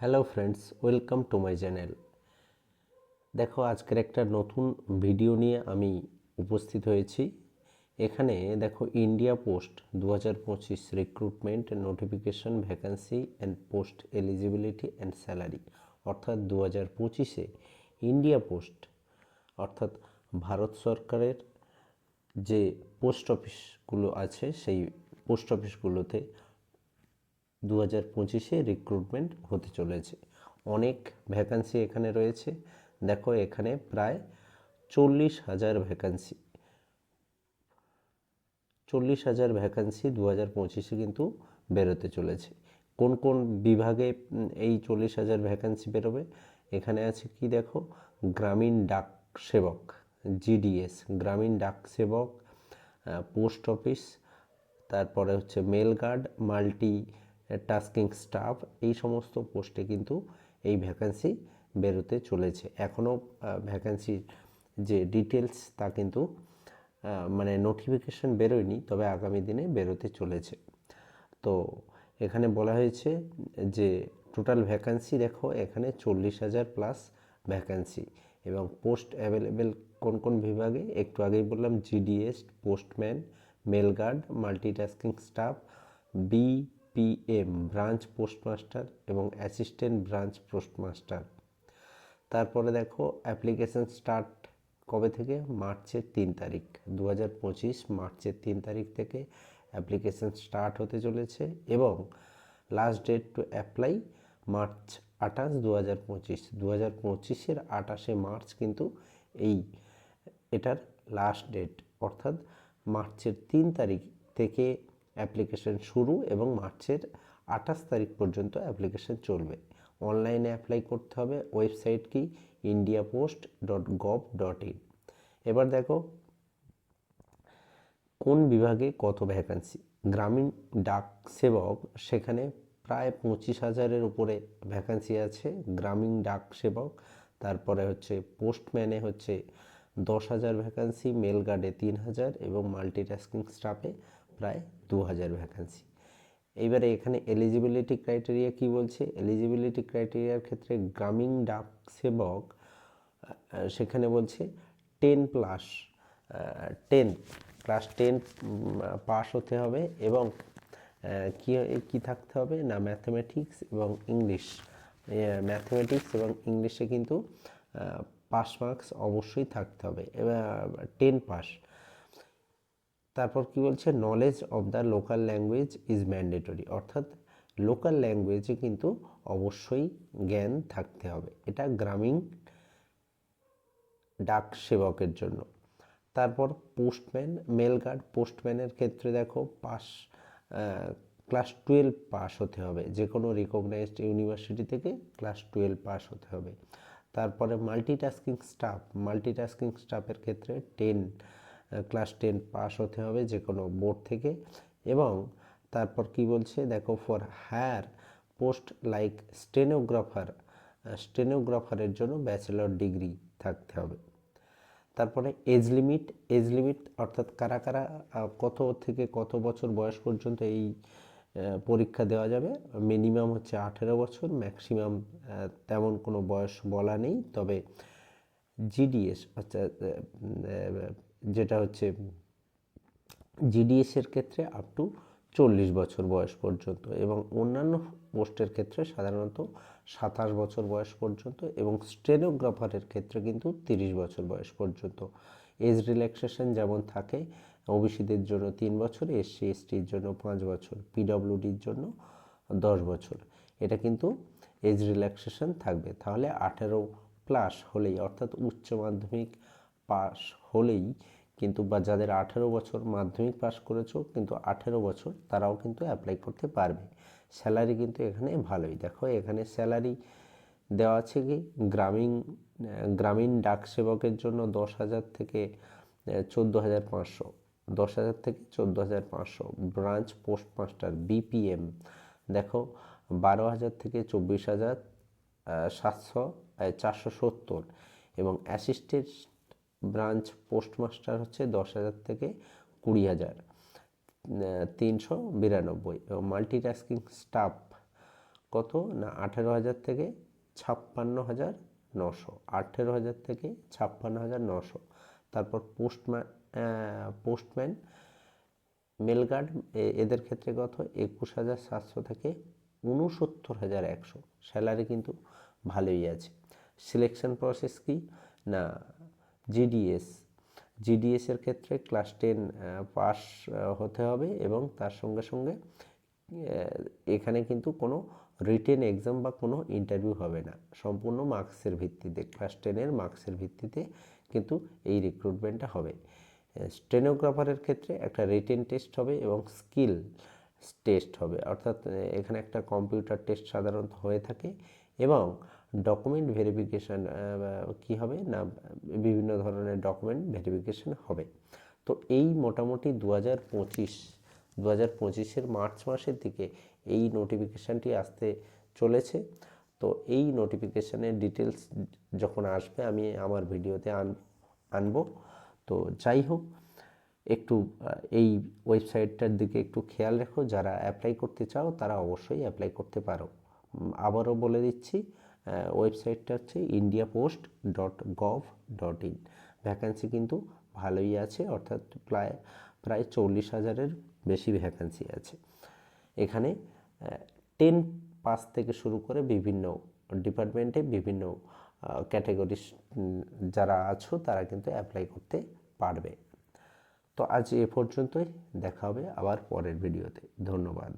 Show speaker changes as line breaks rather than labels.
Hello friends, welcome to my channel. দেখো, আজকের একটা নতুন ভিডিও নিয়ে আমি উপস্থিত হয়েছি। এখানে দেখো, India post 2025 recruitment notification vacancy and post eligibility and salary, অর্থাৎ 2025-এ ইন্ডিয়া পোস্ট অর্থাৎ ভারত সরকারের যে পোস্ট অফিসগুলো আছে সেই পোস্ট অফিসগুলোতে 2025-এ রিক্রুটমেন্ট হতে চলেছে। অনেক ভ্যাকান্সি এখানে রয়েছে। দেখো, এখানে প্রায় 40,000 ভ্যাকান্সি 2025-এ কিন্তু বেরোতে চলেছে। কোন কোন বিভাগে এই 40,000 ভ্যাকান্সি বেরোবে? এখানে আছে কি, দেখো, গ্রামীণ ডাক সেবক, জিডিএস, গ্রামীণ ডাক সেবক, পোস্ট অফিস, তারপরে হচ্ছে mail guard, multi tasking staff, এই সমস্ত পোস্টে কিন্তু এই ভ্যাকান্সি বেরোতে চলেছে। এখনও ভ্যাকান্সির যে ডিটেলস তা কিন্তু মানে নোটিফিকেশন বেরোয়নি, তবে আগামী দিনে বেরোতে চলেছে। তো এখানে বলা হয়েছে যে টোটাল ভ্যাকান্সি দেখো, এখানে 40,000 প্লাস ভ্যাকান্সি এবং পোস্ট অ্যাভেলেবেল কোন কোন বিভাগে একটু আগেই বললাম, GDS, postman, mail guard, multitasking staff, BPM branch postmaster এবং অ্যাসিস্ট্যান্ট ব্রাঞ্চ পোস্টমাস্টার। তারপরে দেখো, অ্যাপ্লিকেশন স্টার্ট কবে থেকে? মার্চের 3 তারিখ, 2025 মার্চের 3 তারিখ থেকে অ্যাপ্লিকেশন স্টার্ট হতে চলেছে এবং last date to apply March 28, 2025। 2025-এর 28শে মার্চ কিন্তু এটার লাস্ট ডেট, অর্থাৎ মার্চের 3 তারিখ থেকে অ্যাপ্লিকেশন শুরু এবং মার্চের 28 তারিখ পর্যন্ত অ্যাপ্লিকেশন চলবে। অনলাইনে অ্যাপ্লাই করতে হবে। ওয়েবসাইট কি? indiapost.gov.in। এবার দেখো, কোন বিভাগে কত ভ্যাকান্সি। গ্রামীণ ডাক সেবক, সেখানে প্রায় 25,000-এর উপরে ভ্যাকান্সি আছে গ্রামীণ ডাক সেবক। তারপরে হচ্ছে পোস্টম্যানে হচ্ছে 10,000 ভ্যাকান্সি, মেল গার্ডে 3,000 এবং মাল্টিটাস্কিং স্টাফে প্রায় 2,000 ভ্যাকান্সি। এইবারে এখানে এলিজিবিলিটি ক্রাইটেরিয়া কি বলছে? এলিজিবিলিটি ক্রাইটেরিয়ার ক্ষেত্রে গ্রামীণ ডাক সেবক সেখানে বলছে 10 প্লাস 10 ক্লাস 10 পাস হতে হবে এবং কি থাকতে হবে না, ম্যাথমেটিক্স এবং ইংলিশ, ম্যাথমেটিক্স এবং ইংলিশে কিন্তু পাস মার্কস অবশ্যই থাকতে হবে, এবার 10 পাস। তারপর কি বলছে? Knowledge of the local language is mandatory, অর্থাৎ লোকাল ল্যাঙ্গুয়েজে কিন্তু অবশ্যই জ্ঞান থাকতে হবে। এটা গ্রামীণ ডাক সেবকের জন্য। তারপর পোস্টম্যান, মেল গার্ড, পোস্টম্যানের ক্ষেত্রে দেখো ক্লাস 12 পাস হতে হবে, যে কোনো রিকগনাইজড ইউনিভার্সিটি থেকে ক্লাস 12 পাস হতে হবে। তারপরে মাল্টিটাস্কিং স্টাফ, মাল্টিটাস্কিং স্টাফের ক্ষেত্রে ক্লাস 10 পাস হতে হবে যে কোনো বোর্ড থেকে। এবং তারপর কি বলছে দেখো, ফর হায়ার পোস্ট লাইক স্টেনোগ্রাফারের জন্য ব্যাচেলর ডিগ্রি থাকতে হবে। তারপরে এজ লিমিট অর্থাৎ কারা কারা কত থেকে কত বছর বয়স পর্যন্ত এই পরীক্ষা দেওয়া যাবে। মিনিমাম হচ্ছে 18 বছর, ম্যাক্সিমাম তেমন কোনো বয়স বলা নেই, তবে জিডিএস আচ্ছা যেটা হচ্ছে জিডিএসের ক্ষেত্রে আপ টু 40 বছর বয়স পর্যন্ত এবং অন্যান্য পোস্টের ক্ষেত্রে সাধারণত 27 বছর বয়স পর্যন্ত এবং স্টেনোগ্রাফারের ক্ষেত্রে কিন্তু 30 বছর বয়স পর্যন্ত। এজ রিল্যাক্সেশন যেমন থাকে, ওবিসিদের জন্য 3 বছর, এসসি এসটির জন্য 5 বছর, পিডব্লিউডির জন্য 10 বছর, এটা কিন্তু এজ রিল্যাক্সেশন থাকবে। তাহলে 18 প্লাস হলেই, অর্থাৎ উচ্চ মাধ্যমিক পাস হলেই কিন্তু, বা যাদের 18 বছর মাধ্যমিক পাস করেছো কিন্তু 18 বছর, তারাও কিন্তু অ্যাপ্লাই করতে পারবে। স্যালারি কিন্তু এখানে ভালোই। দেখো, এখানে স্যালারি দেওয়া আছে কি, গ্রামীণ ডাক সেবকের জন্য 10,000 থেকে 14,500, 10,000 থেকে 14,500। ব্রাঞ্চ পোস্টমাস্টার বিপিএম দেখো 12,000 থেকে 24,470 এবং অ্যাসিস্ট্যান্ট ব্রাঞ্চ পোস্টমাস্টার হচ্ছে 10,000 থেকে 20,392 এবং মাল্টিটাস্কিং স্টাফ কত না 18,000 থেকে 56,900, 18,000 থেকে 56,900। তারপর পোস্টম্যান মেল গার্ড এদের ক্ষেত্রে কত 21,700 থেকে 69,100। স্যালারি কিন্তু ভালোই আছে। সিলেকশন প্রসেস কি না জিডিএস এর ক্ষেত্রে ক্লাস 10 পাস হতে হবে এবং তার সঙ্গে সঙ্গে এখানে কিন্তু কোনো রিটেন এক্সাম বা কোনো ইন্টারভিউ হবে না, সম্পূর্ণ মার্কসের ভিত্তিতে, ক্লাস 10-এর মার্কসের ভিত্তিতে কিন্তু এই রিক্রুটমেন্টটা হবে। স্টেনোগ্রাফারের ক্ষেত্রে একটা রিটেন টেস্ট হবে এবং স্কিল টেস্ট হবে, অর্থাৎ এখানে একটা কম্পিউটার টেস্ট সাধারণত হয়ে থাকে এবং ডকুমেন্ট ভেরিফিকেশান কি হবে না বিভিন্ন ধরনের ডকুমেন্ট ভেরিফিকেশান হবে। তো এই মোটামুটি 2025-এর মার্চ মাসের দিকে এই নোটিফিকেশানটি আসতে চলেছে। তো এই নোটিফিকেশানের ডিটেলস যখন আসবে আমি আমার ভিডিওতে আনবো। তো যাই হোক, একটু এই ওয়েবসাইটটার দিকে একটু খেয়াল রেখো, যারা অ্যাপ্লাই করতে চাও তারা অবশ্যই অ্যাপ্লাই করতে পারো। আবারও বলে দিচ্ছি, ওয়েবসাইটটা হচ্ছে indiapost.gov.in। ভ্যাকান্সি কিন্তু ভালোই আছে, অর্থাৎ প্রায় 40,000-এর বেশি ভ্যাকান্সি আছে। এখানে 10 পাস থেকে শুরু করে বিভিন্ন ডিপার্টমেন্টে বিভিন্ন ক্যাটাগরি যারা আছো তারা কিন্তু অ্যাপ্লাই করতে পারবে। তো আজ এ পর্যন্তই, দেখা হবে আবার পরের ভিডিওতে। ধন্যবাদ।